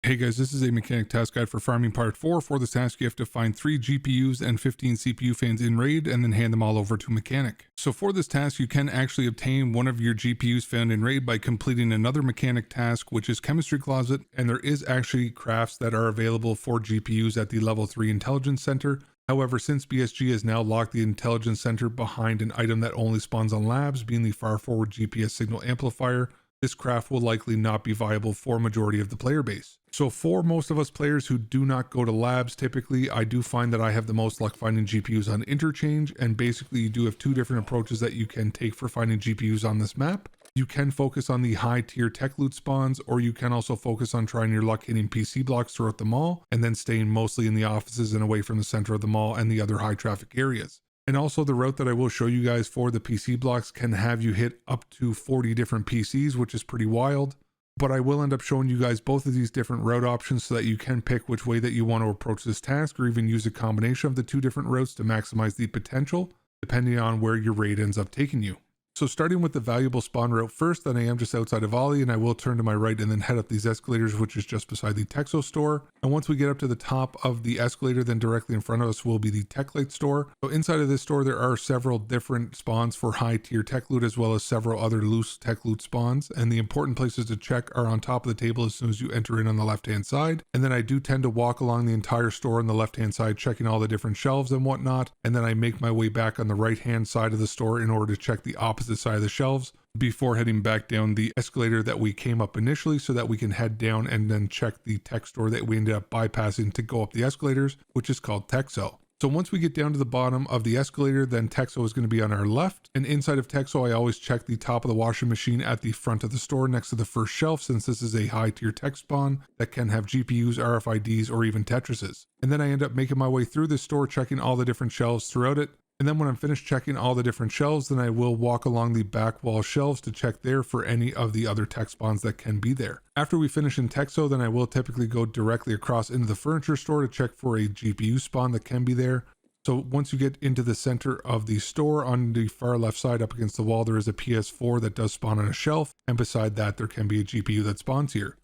Hey guys, this is a mechanic task guide for farming part 4. For this task, you have to find 3 GPUs and 15 CPU fans in raid and then hand them all over to mechanic. So for this task, you can actually obtain one of your GPUs found in raid by completing another mechanic task, which is chemistry closet, and there is actually crafts that are available for GPUs at the level 3 intelligence center. However, since BSG has now locked the intelligence center behind an item that only spawns on labs, being the far forward GPS signal amplifier, this craft will likely not be viable for majority of the player base. So for most of us players who do not go to labs, typically I do find that I have the most luck finding GPUs on interchange, and basically you do have 2 different approaches that you can take for finding GPUs on this map. You can focus on the high tier tech loot spawns, or you can also focus on trying your luck hitting PC blocks throughout the mall and then staying mostly in the offices and away from the center of the mall and the other high traffic areas. And also the route that I will show you guys for the PC blocks can have you hit up to 40 different PCs, which is pretty wild. But I will end up showing you guys both of these different route options so that you can pick which way that you want to approach this task, or even use a combination of the 2 different routes to maximize the potential, depending on where your raid ends up taking you. So starting with the valuable spawn route first, then I am just outside of Ollie, and I will turn to my right and then head up these escalators, which is just beside the Texo store. And once we get up to the top of the escalator, then directly in front of us will be the Tech Light store. So inside of this store, there are several different spawns for high tier tech loot, as well as several other loose tech loot spawns. And the important places to check are on top of the table as soon as you enter in on the left-hand side. And then I do tend to walk along the entire store on the left-hand side, checking all the different shelves and whatnot. And then I make my way back on the right-hand side of the store in order to check the opposite side of the shelves before heading back down the escalator that we came up initially, so that we can head down and then check the tech store that we ended up bypassing to go up the escalators, which is called Texo. So once we get down to the bottom of the escalator, then Texo is going to be on our left, and inside of Texo I always check the top of the washing machine at the front of the store next to the first shelf, since this is a high tier tech spawn that can have GPUs, RFIDs, or even Tetrizes. And then I end up making my way through the store, checking all the different shelves throughout it. And then when I'm finished checking all the different shelves, then I will walk along the back wall shelves to check there for any of the other tech spawns that can be there. After we finish in Texo, then I will typically go directly across into the furniture store to check for a GPU spawn that can be there. So once you get into the center of the store, on the far left side up against the wall, there is a PS4 that does spawn on a shelf, and beside that there can be a GPU that spawns here.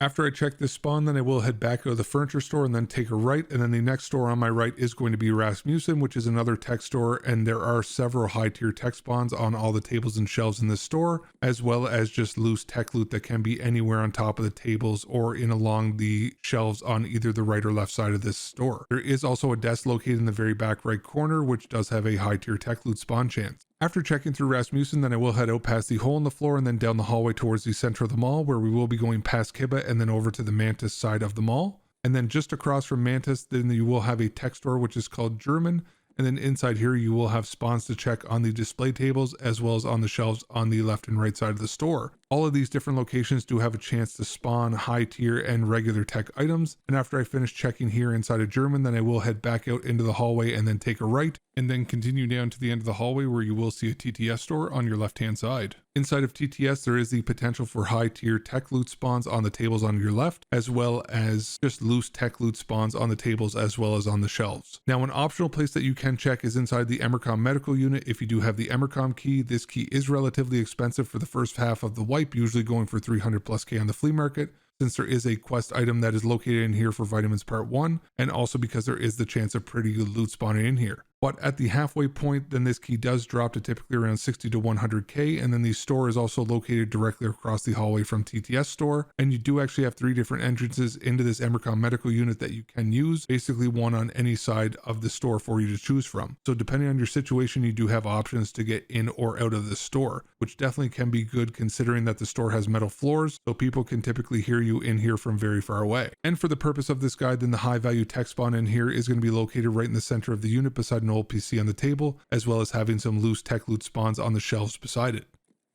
After I check this spawn, then I will head back out of the furniture store and then take a right, and then the next store on my right is going to be Rasmussen, which is another tech store, and there are several high tier tech spawns on all the tables and shelves in this store, as well as just loose tech loot that can be anywhere on top of the tables or in along the shelves on either the right or left side of this store. There is also a desk located in the very back right corner, which does have a high tier tech loot spawn chance. After checking through Rasmussen, then I will head out past the hole in the floor and then down the hallway towards the center of the mall, where we will be going past Kiba and then over to the Mantis side of the mall. And then just across from Mantis, then you will have a tech store, which is called German. And then inside here, you will have spawns to check on the display tables, as well as on the shelves on the left and right side of the store. All of these different locations do have a chance to spawn high tier and regular tech items. And after I finish checking here inside of German, then I will head back out into the hallway and then take a right, and then continue down to the end of the hallway, where you will see a TTS store on your left hand side. Inside of TTS, there is the potential for high tier tech loot spawns on the tables on your left, as well as just loose tech loot spawns on the tables as well as on the shelves. Now, an optional place that you can check is inside the Emercom medical unit. If you do have the Emercom key, this key is relatively expensive for the first half of the wipe, usually going for 300+ K on the flea market, since there is a quest item that is located in here for vitamins part 1, and also because there is the chance of pretty good loot spawning in here. But at the halfway point, then this key does drop to typically around 60 to 100K, and then the store is also located directly across the hallway from TTS store, and you do actually have 3 different entrances into this Emercom medical unit that you can use, basically one on any side of the store for you to choose from. So depending on your situation, you do have options to get in or out of the store, which definitely can be good considering that the store has metal floors, so people can typically hear you in here from very far away. And for the purpose of this guide, then the high value tech spawn in here is going to be located right in the center of the unit beside an old PC on the table, as well as having some loose tech loot spawns on the shelves beside it.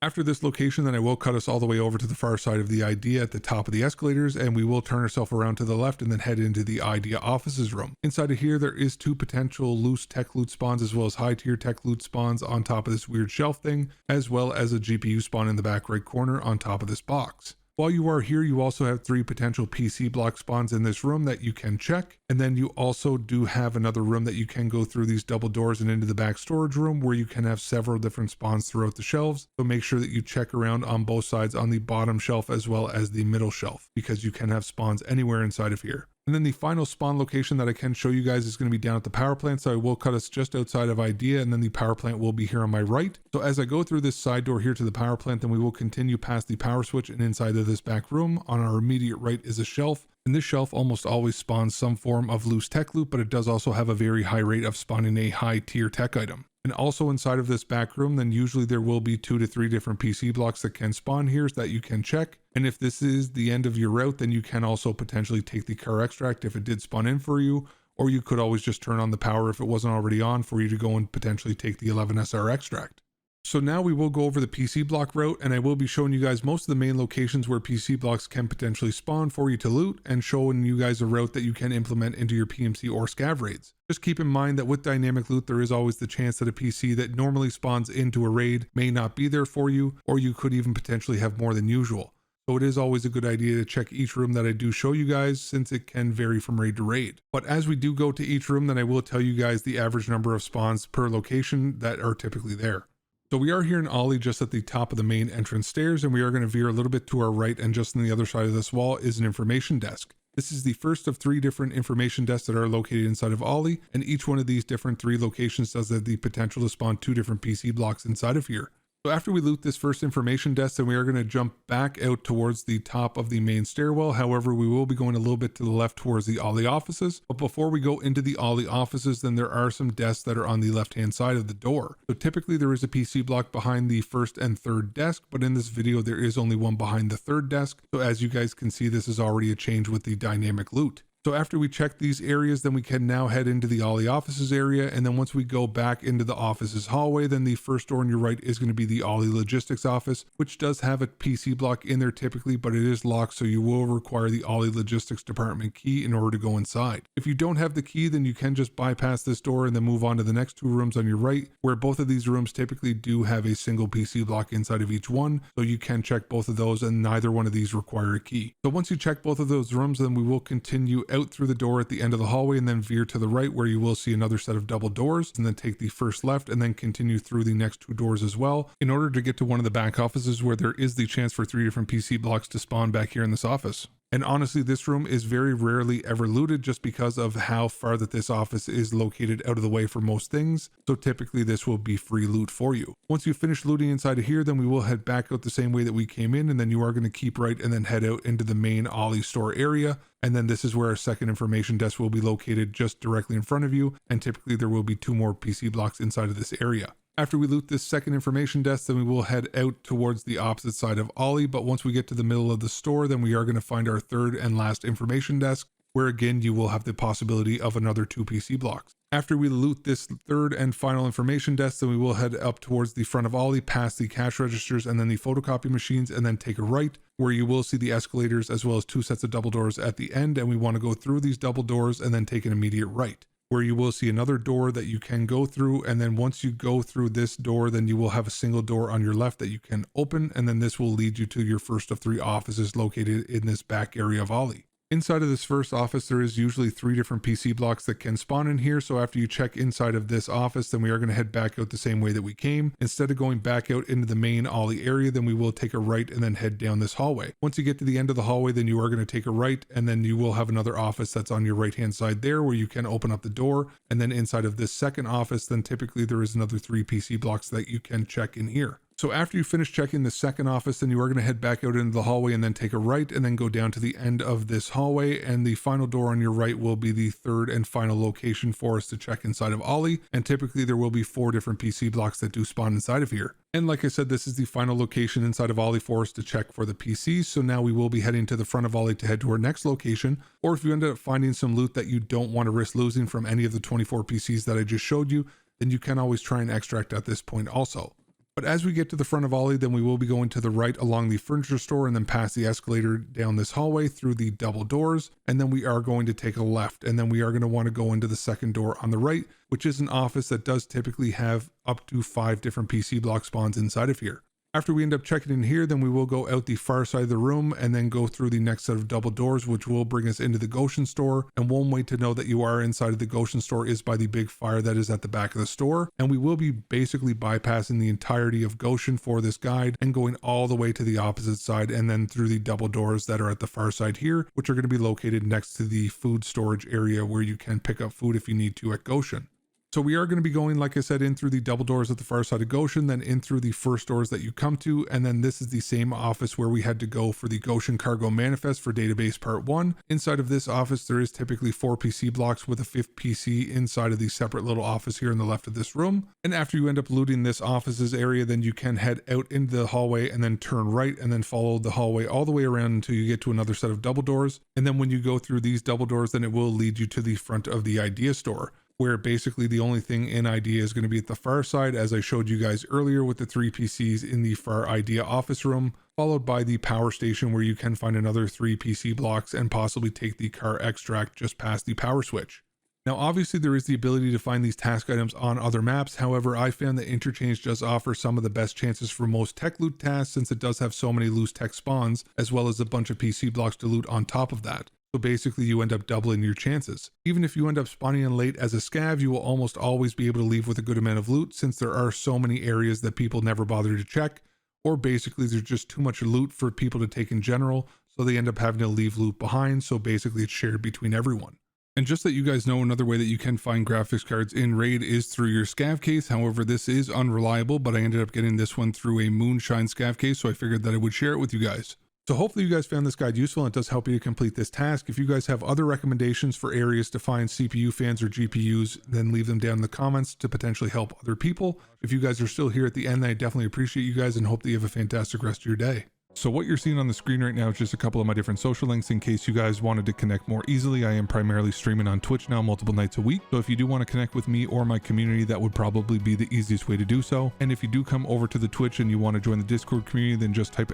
After this location, then I will cut us all the way over to the far side of the IDEA at the top of the escalators, and we will turn ourselves around to the left and then head into the IDEA offices room. Inside of here, there is 2 potential loose tech loot spawns, as well as high tier tech loot spawns on top of this weird shelf thing, as well as a GPU spawn in the back right corner on top of this box. While you are here, you also have 3 potential PC block spawns in this room that you can check. And then you also do have another room that you can go through these double doors and into the back storage room where you can have several different spawns throughout the shelves. So make sure that you check around on both sides on the bottom shelf as well as the middle shelf, because you can have spawns anywhere inside of here. And then the final spawn location that I can show you guys is going to be down at the power plant. So I will cut us just outside of Idea, and then the power plant will be here on my right. So as I go through this side door here to the power plant, then we will continue past the power switch and inside of this back room. On our immediate right is a shelf. And this shelf almost always spawns some form of loose tech loot, but it does also have a very high rate of spawning a high tier tech item. And also inside of this back room, then usually there will be 2 to 3 different PC blocks that can spawn here so that you can check. And if this is the end of your route, then you can also potentially take the car extract if it did spawn in for you, or you could always just turn on the power if it wasn't already on for you to go and potentially take the 11SR extract. So now we will go over the PC block route, and I will be showing you guys most of the main locations where PC blocks can potentially spawn for you to loot, and showing you guys a route that you can implement into your PMC or scav raids. Just keep in mind that with dynamic loot, there is always the chance that a PC that normally spawns into a raid may not be there for you, or you could even potentially have more than usual. So it is always a good idea to check each room that I do show you guys, since it can vary from raid to raid. But as we do go to each room, then I will tell you guys the average number of spawns per location that are typically there. So we are here in Ollie, just at the top of the main entrance stairs, and we are going to veer a little bit to our right, and just on the other side of this wall is an information desk. This is the first of 3 different information desks that are located inside of Ollie, and each one of these different 3 locations does have the potential to spawn 2 different PC blocks inside of here. So after we loot this first information desk, then we are going to jump back out towards the top of the main stairwell. However, we will be going a little bit to the left towards the Ollie offices. But before we go into the Ollie offices, then there are some desks that are on the left-hand side of the door. So typically there is a PC block behind the first and third desk, but in this video there is only one behind the third desk. So as you guys can see, this is already a change with the dynamic loot. So after we check these areas, then we can now head into the Ollie offices area. And then once we go back into the offices hallway, then the first door on your right is going to be the Ollie logistics office, which does have a PC block in there typically, but it is locked. So you will require the Ollie logistics department key in order to go inside. If you don't have the key, then you can just bypass this door and then move on to the next 2 rooms on your right, where both of these rooms typically do have a single PC block inside of each one. So you can check both of those, and neither one of these require a key. So once you check both of those rooms, then we will continue out through the door at the end of the hallway and then veer to the right, where you will see another set of double doors, and then take the first left and then continue through the next 2 doors as well, in order to get to one of the back offices where there is the chance for 3 different PC blocks to spawn back here in this office. And honestly, this room is very rarely ever looted, just because of how far that this office is located out of the way for most things. So typically this will be free loot for you. Once you finish looting inside of here, then we will head back out the same way that we came in, and then you are going to keep right and then head out into the main Ollie store area. And then this is where our second information desk will be located, just directly in front of you. And typically there will be 2 more PC blocks inside of this area. After we loot this second information desk, then we will head out towards the opposite side of Ollie. But once we get to the middle of the store, then we are going to find our third and last information desk, where again you will have the possibility of another 2 PC blocks. After we loot this third and final information desk, then we will head up towards the front of Ollie, past the cash registers and then the photocopy machines, and then take a right, where you will see the escalators as well as 2 sets of double doors at the end. And we want to go through these double doors and then take an immediate right, where you will see another door that you can go through. And then once you go through this door, then you will have a single door on your left that you can open. And then this will lead you to your first of 3 offices located in this back area of Ollie. Inside of this first office, there is usually 3 different PC blocks that can spawn in here. So after you check inside of this office, then we are going to head back out the same way that we came. Instead of going back out into the main Ollie area, then we will take a right and then head down this hallway. Once you get to the end of the hallway, then you are going to take a right, and then you will have another office that's on your right hand side there, where you can open up the door. And then inside of this second office, then typically there is another 3 PC blocks that you can check in here. So after you finish checking the second office, then you are going to head back out into the hallway and then take a right and then go down to the end of this hallway. And the final door on your right will be the third and final location for us to check inside of Ollie. And typically there will be 4 different PC blocks that do spawn inside of here. And like I said, this is the final location inside of Ollie for us to check for the PCs. So now we will be heading to the front of Ollie to head to our next location. Or if you end up finding some loot that you don't want to risk losing from any of the 24 PCs that I just showed you, then you can always try and extract at this point also. But as we get to the front of Ollie, then we will be going to the right along the furniture store and then past the escalator down this hallway through the double doors. And then we are going to take a left, and then we are going to want to go into the second door on the right, which is an office that does typically have up to 5 different PC block spawns inside of here. After we end up checking in here, then we will go out the far side of the room and then go through the next set of double doors, which will bring us into the Goshen store. And one way to know that you are inside of the Goshen store is by the big fire that is at the back of the store. And we will be basically bypassing the entirety of Goshen for this guide and going all the way to the opposite side and then through the double doors that are at the far side here, which are going to be located next to the food storage area where you can pick up food if you need to at Goshen. So we are going to be going, like I said, in through the double doors at the far side of Goshen, then in through the first doors that you come to, and then this is the same office where we had to go for the Goshen Cargo Manifest for Database Part 1. Inside of this office, there is typically 4 PC blocks with a 5th PC inside of the separate little office here on the left of this room. And after you end up looting this office's area, then you can head out into the hallway and then turn right and then follow the hallway all the way around until you get to another set of double doors. And then when you go through these double doors, then it will lead you to the front of the Idea store, where basically the only thing in Idea is going to be at the far side, as I showed you guys earlier with the 3 PCs in the far Idea office room, followed by the power station where you can find another 3 PC blocks and possibly take the car extract just past the power switch. Now obviously there is the ability to find these task items on other maps, however I found that Interchange does offer some of the best chances for most tech loot tasks since it does have so many loose tech spawns, as well as a bunch of PC blocks to loot on top of that. So basically you end up doubling your chances. Even if you end up spawning in late as a scav, you will almost always be able to leave with a good amount of loot since there are so many areas that people never bother to check, or basically there's just too much loot for people to take in general, so they end up having to leave loot behind, so basically it's shared between everyone. And just that you guys know, another way that you can find graphics cards in Raid is through your scav case. However, this is unreliable, but I ended up getting this one through a Moonshine scav case, so I figured that I would share it with you guys. So hopefully you guys found this guide useful and it does help you to complete this task. If you guys have other recommendations for areas to find CPU fans or GPUs, then leave them down in the comments to potentially help other people. If you guys are still here at the end, I definitely appreciate you guys and hope that you have a fantastic rest of your day. So what you're seeing on the screen right now is just a couple of my different social links in case you guys wanted to connect more easily. I am primarily streaming on Twitch now multiple nights a week. So if you do want to connect with me or my community, that would probably be the easiest way to do so. And if you do come over to the Twitch and you want to join the Discord community, then just type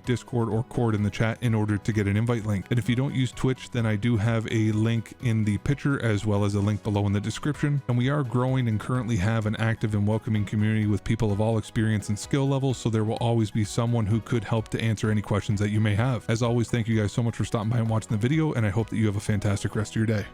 !Discord or cord in the chat in order to get an invite link. And if you don't use Twitch, then I do have a link in the picture as well as a link below in the description. And we are growing and currently have an active and welcoming community with people of all experience and skill levels. So there will always be someone who could help to answer any questions that you may have. As always, thank you guys so much for stopping by and watching the video, and I hope that you have a fantastic rest of your day.